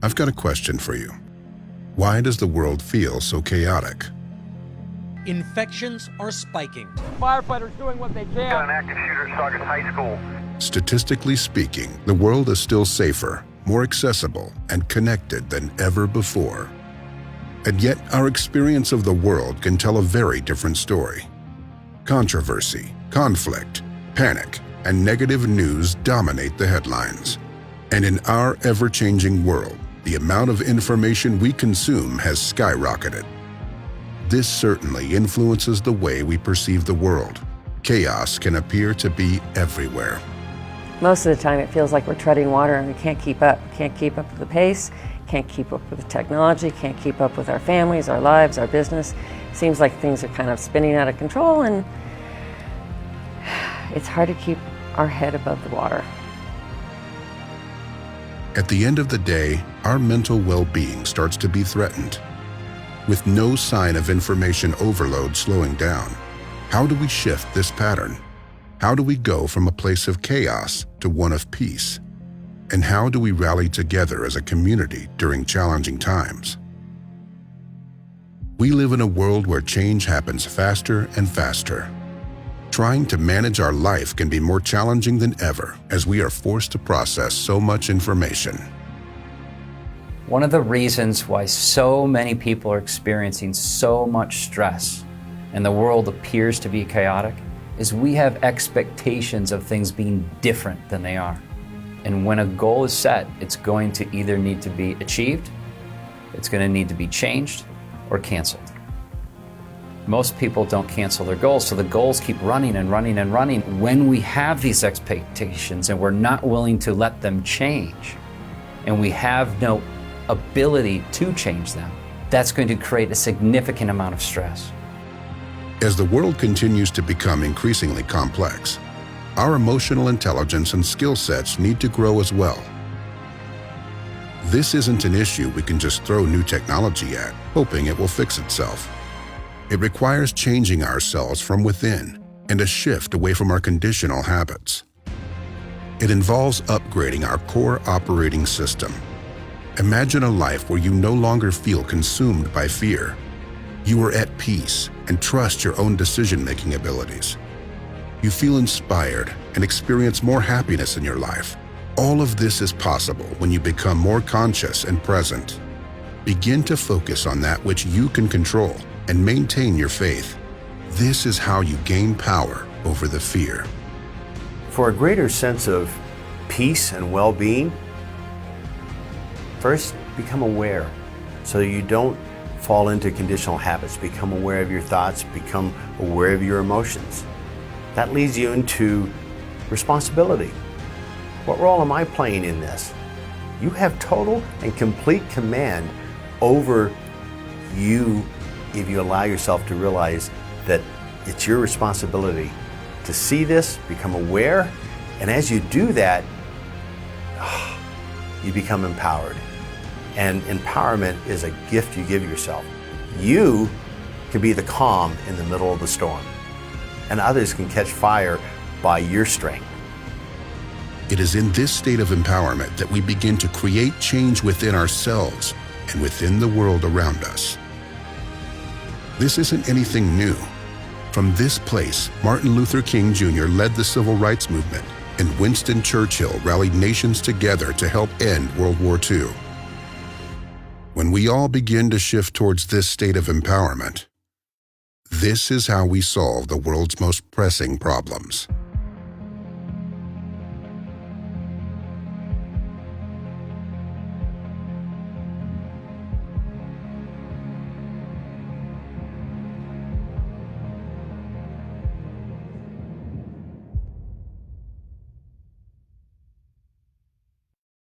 I've got a question for you. Why does the world feel so chaotic? Infections are spiking. Firefighters doing what they can. Got an active shooter at Saugus High School. Statistically speaking, the world is still safer, more accessible, and connected than ever before. And yet, our experience of the world can tell a very different story. Controversy, conflict, panic, and negative news dominate the headlines. And in our ever-changing world, the amount of information we consume has skyrocketed. This certainly influences the way we perceive the world. Chaos can appear to be everywhere. Most of the time it feels like we're treading water and we can't keep up. We can't keep up with the pace, can't keep up with the technology, can't keep up with our families, our lives, our business. Seems like things are kind of spinning out of control, and it's hard to keep our head above the water. At the end of the day, our mental well-being starts to be threatened. With no sign of information overload slowing down, how do we shift this pattern? How do we go from a place of chaos to one of peace? And how do we rally together as a community during challenging times? We live in a world where change happens faster and faster. Trying to manage our life can be more challenging than ever as we are forced to process so much information. One of the reasons why so many people are experiencing so much stress and the world appears to be chaotic is we have expectations of things being different than they are. And when a goal is set, it's going to either need to be achieved, it's going to need to be changed, or canceled. Most people don't cancel their goals, so the goals keep running and running and running. When we have these expectations and we're not willing to let them change, and we have no ability to change them, that's going to create a significant amount of stress. As the world continues to become increasingly complex, our emotional intelligence and skill sets need to grow as well. This isn't an issue we can just throw new technology at, hoping it will fix itself. It requires changing ourselves from within and a shift away from our conditional habits. It involves upgrading our core operating system. Imagine a life where you no longer feel consumed by fear. You are at peace and trust your own decision-making abilities. You feel inspired and experience more happiness in your life. All of this is possible when you become more conscious and present. Begin to focus on that which you can control and maintain your faith. This is how you gain power over the fear. For a greater sense of peace and well-being, first become aware so you don't fall into conditional habits. Become aware of your thoughts, become aware of your emotions. That leads you into responsibility. What role am I playing in this? You have total and complete command over you if you allow yourself to realize that it's your responsibility to see this, become aware, and as you do that, you become empowered. And empowerment is a gift you give yourself. You can be the calm in the middle of the storm, and others can catch fire by your strength. It is in this state of empowerment that we begin to create change within ourselves and within the world around us. This isn't anything new. From this place, Martin Luther King Jr. led the civil rights movement, and Winston Churchill rallied nations together to help end World War II. When we all begin to shift towards this state of empowerment, this is how we solve the world's most pressing problems.